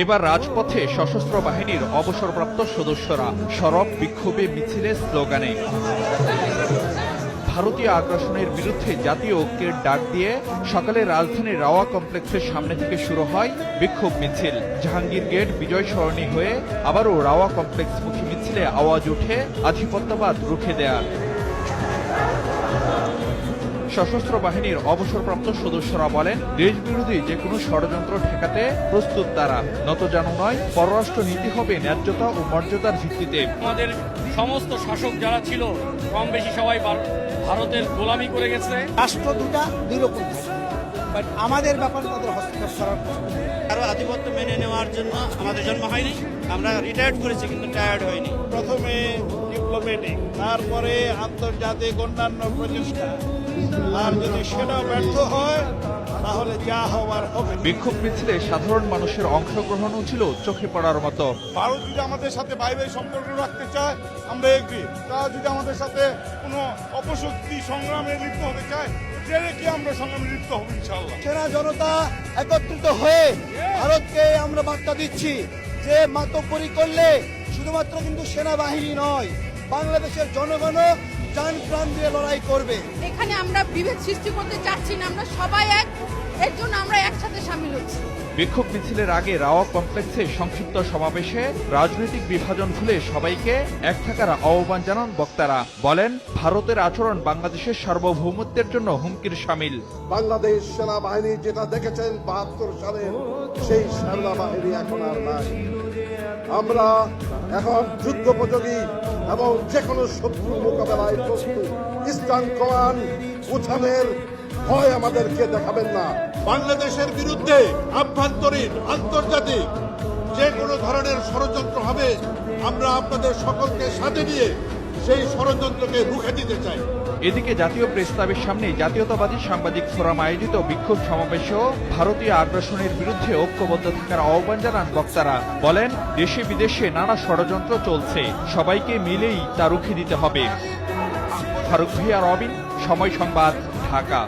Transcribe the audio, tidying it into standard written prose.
এবার রাজপথে সশস্ত্র বাহিনীর অবসরপ্রাপ্ত সদস্যরা সরব বিক্ষোভে মিছিলে স্লোগানে ভারতীয় আগ্রাসনের বিরুদ্ধে জাতীয় ঐক্যের ডাক দিয়ে সকালে রাজধানীর রাওয়া কমপ্লেক্সের সামনে থেকে শুরু হয় বিক্ষোভ মিছিল। জাহাঙ্গীর গেট বিজয় সরণি হয়ে আবারও রাওয়া কমপ্লেক্সমুখী মিছিলে আওয়াজ ওঠে আধিপত্যবাদ রুখে দেয়ার। সশস্ত্র বাহিনীর অবসরপ্রাপ্ত সদস্যরা বলেন, দেশবিরোধী যে কোনো ষড়যন্ত্র ঠেকাতে প্রস্তুত তারা। নতজানু নয়, পররাষ্ট্র নীতি হবে ন্যায্যতা ও মর্যাদার ভিত্তিতে। আমাদের সমস্ত শাসক যারা ছিল কম বেশি সবাই ভারতের গোলামি করে গেছে। রাষ্ট্র দুটা দুই রকম থাকে, বাট আমাদের ব্যাপারে তাদের হস্তক্ষেপ করার কারো আধিপত্য মেনে নেওয়ার জন্য আমাদের জন্ম হয়নি। আমরা রিটায়ার্ড করেছি কিন্তু টায়ার্ড হয়নি। প্রথমে ডিপ্লোম্যাটিক, তারপরে আন্তর্জাতিক অন্যান্য প্রচেষ্টা, আর যদি সেটা ব্যর্থ হয় তাহলে যা হওয়ার হবে। বিক্ষোভ মিছিলে সাধারণ মানুষের অংশগ্রহণও ছিল চোখে পড়ার মতো। ভারত যদি আমাদের সাথে বাইরে সম্পর্ক রাখতে চায় আমরা এগ্রি, তারা যদি আমাদের সাথে কোনো অপশক্তি সংগ্রামে লিপ্ত হতে চায় সেটা কি আমরা সংগ্রামে লিপ্ত হব ইনশাআল্লাহ। সেনা জনতা একত্রিত হয়ে ভারতকে আমরা বার্তা দিচ্ছি যে মাতব্বরি করলে শুধুমাত্র কিন্তু সেনাবাহিনী নয়, বাংলাদেশের জনগণও জান প্রাণ দিয়ে লড়াই করবে। এখানে আমরা বিভেদ সৃষ্টি করতে চাচ্ছি না, আমরা সবাই এক, এর জন্য আমরা একসাথে সামিল হচ্ছি। বিক্ষোভ মিছিলের আগে রাওয়া কমপ্লেক্সে সংক্ষিপ্ত সমাবেশে রাজনৈতিক বিভাজন ভুলে সবাইকে এক থাকার আহ্বান জানান বক্তারা। বলেন, ভারতের আচরণ বাংলাদেশের সার্বভৌমত্বের জন্য হুমকির শামিল। বাংলাদেশ সেনাবাহিনী যেটা দেখেছেন ৭২ সালে, সেই সেনাবাহিনী এখন আর নাই। আমরা এখন যুদ্ধোপযোগী এবং যে কোনো শত্রু মোকাবেলায় প্রস্তুত। ইস্টার্ন কমান্ড উঠানের ভয় আমাদেরকে দেখাবেন না। বাংলাদেশের বিরুদ্ধে আভ্যন্তরীণ আন্তর্জাতিক যে কোনো ধরনের ষড়যন্ত্র হবে, আমরা আপনাদের সকলকে সাথে নিয়ে সেই ষড়যন্ত্রকে রুখে দিতে চাই। এদিকে জাতীয় প্রেস ক্লাবের সামনে জাতীয়তাবাদী সাংবাদিক ফোরাম আয়োজিত বিক্ষোভ সমাবেশেও ভারতীয় আগ্রাসনের বিরুদ্ধে ঐক্যবদ্ধ থাকার আহ্বান জানান বক্তারা। বলেন, দেশে বিদেশে নানা ষড়যন্ত্র চলছে, সবাইকে মিলেই তা রুখে দিতে হবে। ফারুক ভিয়া, রবিন, সময় সংবাদ, ঢাকা।